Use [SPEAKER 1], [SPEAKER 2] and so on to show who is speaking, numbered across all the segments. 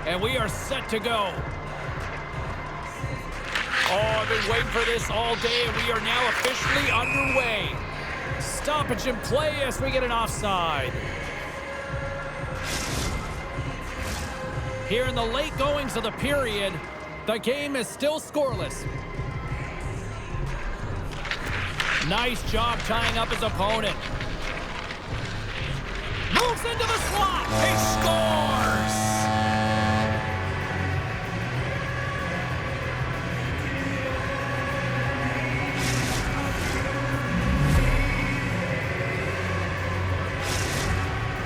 [SPEAKER 1] And we are set to go. Oh, I've been waiting for this all day, and we are now officially underway. Stoppage in play as we get an offside. Here in the late goings of the period, the game is still scoreless. Nice job tying up his opponent. Moves into the slot. He scores!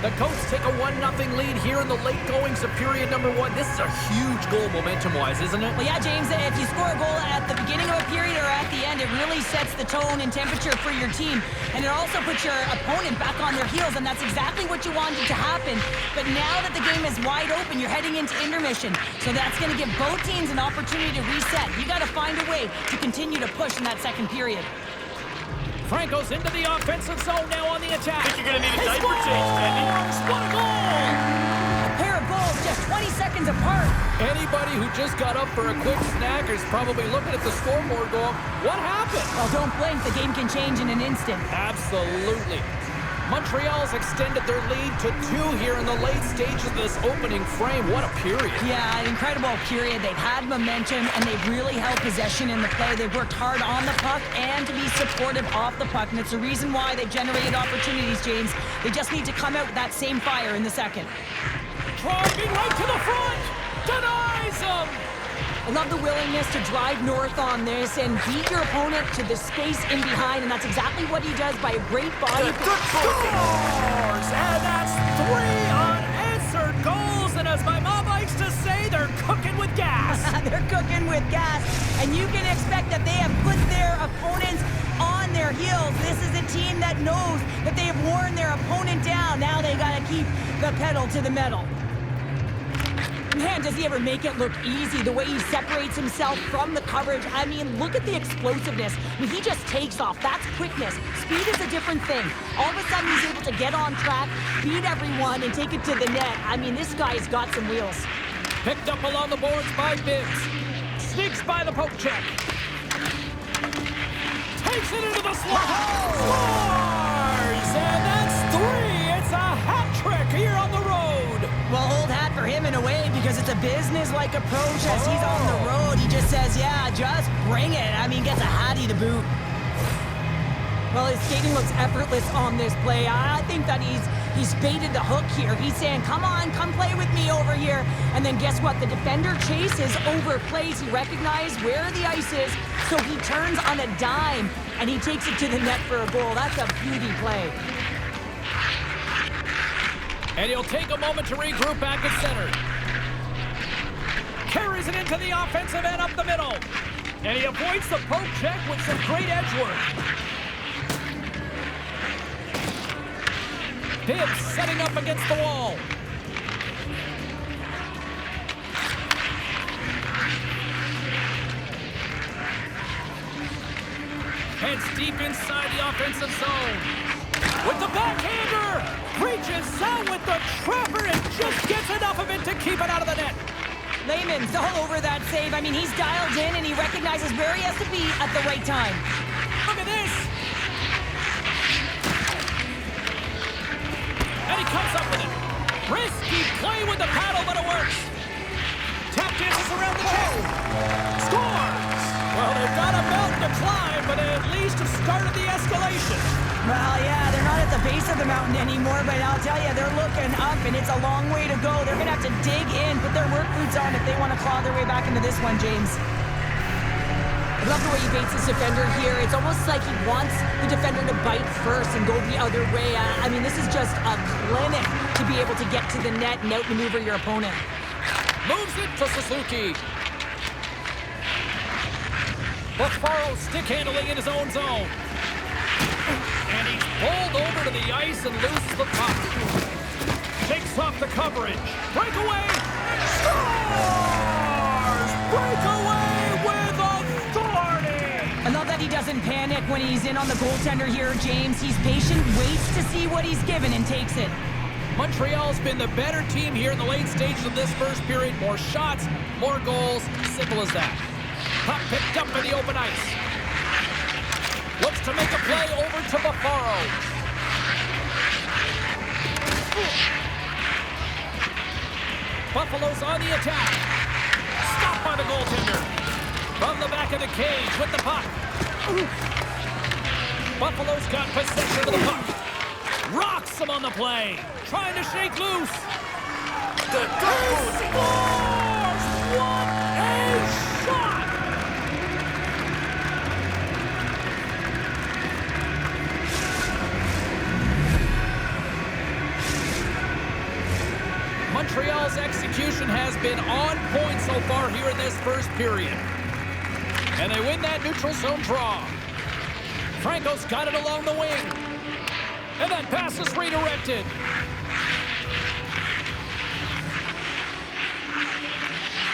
[SPEAKER 1] The Coats take a 1-0 lead here in the late goings of period number 1. This is a huge goal momentum-wise, isn't it?
[SPEAKER 2] Well, yeah, James, if you score a goal at the beginning of a period or at the end, it really sets the tone and temperature for your team. And it also puts your opponent back on their heels, and that's exactly what you wanted to happen. But now that the game is wide open, you're heading into intermission. So that's going to give both teams an opportunity to reset. You got to find a way to continue to push in that second period.
[SPEAKER 1] Franco's into the offensive zone now on the attack.
[SPEAKER 3] I think you're going to need a diaper change, Andy.
[SPEAKER 1] What a goal!
[SPEAKER 2] A pair of goals just 20 seconds apart.
[SPEAKER 1] Anybody who just got up for a quick snack is probably looking at the scoreboard going, what happened?
[SPEAKER 2] Well, don't blink. The game can change in an instant.
[SPEAKER 1] Absolutely. Montreal's extended their lead to 2 here in the late stages of this opening frame. What a period.
[SPEAKER 2] Yeah, an incredible period. They've had momentum, and they've really held possession in the play. They've worked hard on the puck and to be supportive off the puck, and it's the reason why they've generated opportunities, James. They just need to come out with that same fire in the second.
[SPEAKER 1] Driving right to the front. Denies him.
[SPEAKER 2] I love the willingness to drive north on this and beat your opponent to the space in behind, and that's exactly what he does by a great body.
[SPEAKER 1] Scores! And that's 3 unanswered goals, and as my mom likes to say, they're cooking with gas.
[SPEAKER 2] They're cooking with gas, and you can expect that they have put their opponents on their heels. This is a team that knows that they have worn their opponent down. Now they got to keep the pedal to the metal. Man, does he ever make it look easy, the way he separates himself from the coverage. I mean, look at the explosiveness. I mean, he just takes off. That's quickness. Speed is a different thing. All of a sudden, he's able to get on track, beat everyone, and take it to the net. I mean, this guy's got some wheels.
[SPEAKER 1] Picked up along the boards by Bibbs. Sneaks by the poke check. Takes it into the slot. Scores! And that's 3. It's a hat trick here on the road.
[SPEAKER 2] Well, old hat for him in a way, because it's a business-like approach as he's on the road. He just says, yeah, just bring it. I mean, gets a hattie to boot. Well, his skating looks effortless on this play. I think that he's baited the hook here. He's saying, come on, come play with me over here. And then guess what? The defender chases, overplays. He recognizes where the ice is, so he turns on a dime, and he takes it to the net for a goal. That's a beauty play.
[SPEAKER 1] And he'll take a moment to regroup back at center. Carries it into the offensive end up the middle. And he avoids the poke check with some great edge work. Bibbs setting up against the wall. Heads deep inside the offensive zone. With the backhander, reaches out with the trapper and just gets enough of it to keep it out of the net.
[SPEAKER 2] Lehman's all over that save. I mean, he's dialed in and he recognizes where he has to be at the right time.
[SPEAKER 1] Look at this. And he comes up with it. Risky play with the paddle, but it works. Tap dances around the net. Scores! Well, they've got a mountain to climb, but at least have started the escalation.
[SPEAKER 2] Well, yeah, they're not at the base of the mountain anymore, but I'll tell you, they're looking up, and it's a long way to go. They're going to have to dig in, put their work boots on if they want to claw their way back into this one, James. I love the way he baits this defender here. It's almost like he wants the defender to bite first and go the other way. I mean, this is just a clinic to be able to get to the net and outmaneuver your opponent.
[SPEAKER 1] Moves it to Suzuki. Bufaro stick handling in his own zone. And he's pulled over to the ice and loses the puck. Takes off the coverage. Breakaway. Scores! Breakaway with authority!
[SPEAKER 2] I love that he doesn't panic when he's in on the goaltender here, James. He's patient, waits to see what he's given, and takes it.
[SPEAKER 1] Montreal's been the better team here in the late stages of this first period. More shots, more goals. Simple as that. Puck picked up in the open ice. Looks to make a play over to Buffaro. Buffalo's on the attack. Stopped by the goaltender. From the back of the cage with the puck. Buffalo's got possession of the puck. Rocks him on the play. Trying to shake loose.
[SPEAKER 3] The
[SPEAKER 1] Scores! What a shot! Montreal's execution has been on point so far here in this first period. And they win that neutral zone draw. Franco's got it along the wing. And that pass is redirected.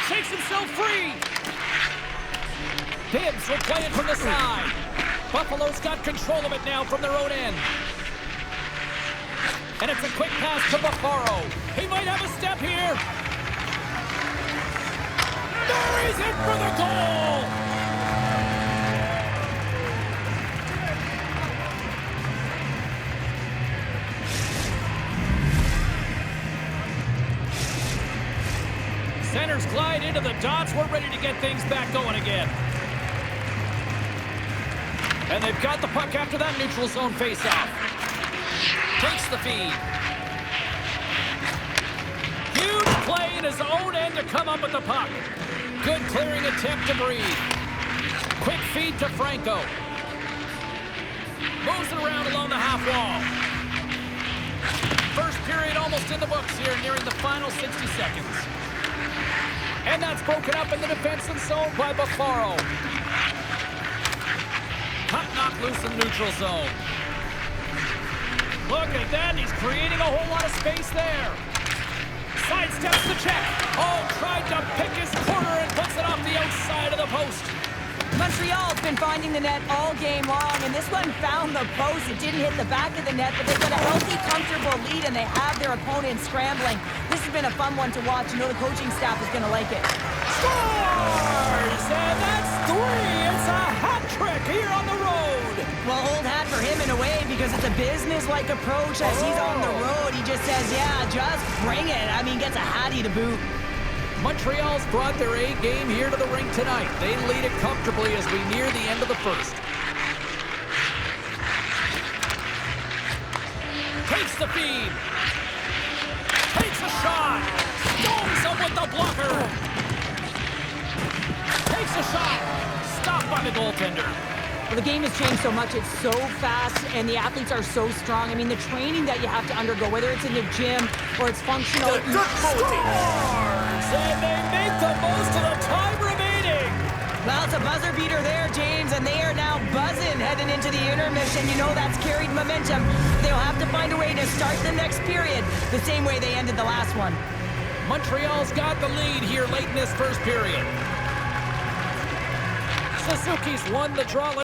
[SPEAKER 1] Shakes himself free. Hibbs will play it from the side. Buffalo's got control of it now from their own end. And it's a quick pass to Buffaro. He might have a step here. There he's in for the goal. Centers glide into the dots. We're ready to get things back going again. And they've got the puck after that neutral zone faceoff. Takes the feed. Huge play in his own end to come up with the puck. Good clearing attempt to breathe. Quick feed to Franco. Moves it around along the half wall. First period almost in the books here, nearing the final 60 seconds. And that's broken up in the defensive zone by Buffaro. Puck knocked loose in neutral zone. Look at that, he's creating a whole lot of space there. Sidesteps the check. Oh, tried to pick his corner and puts it off the outside of the post.
[SPEAKER 2] Montreal's been finding the net all game long, and this one found the post. It didn't hit the back of the net, but they've got a healthy, comfortable lead, and they have their opponent scrambling. This has been a fun one to watch. You know the coaching staff is going to like it.
[SPEAKER 1] Scores! And that's 3. It's a hat trick here on the road.
[SPEAKER 2] Well, old hat for him in a way, because it's a business-like approach as he's on the road. He just says, yeah, just bring it. I mean, gets a hattie to boot.
[SPEAKER 1] Montreal's brought their A game here to the rink tonight. They lead it comfortably as we near the end of the first. Takes the feed. Takes a shot. Stones him with the blocker. Takes a shot. Stopped by the goaltender.
[SPEAKER 2] Well, the game has changed so much. It's so fast, and the athletes are so strong. I mean, the training that you have to undergo, whether it's in the gym or it's functional.
[SPEAKER 1] And they make the most of the time remaining.
[SPEAKER 2] Well, it's a buzzer beater there, James, and they are now buzzing heading into the intermission. You know that's carried momentum. They'll have to find a way to start the next period the same way they ended the last one.
[SPEAKER 1] Montreal's got the lead here late in this first period. Suzuki's won the draw.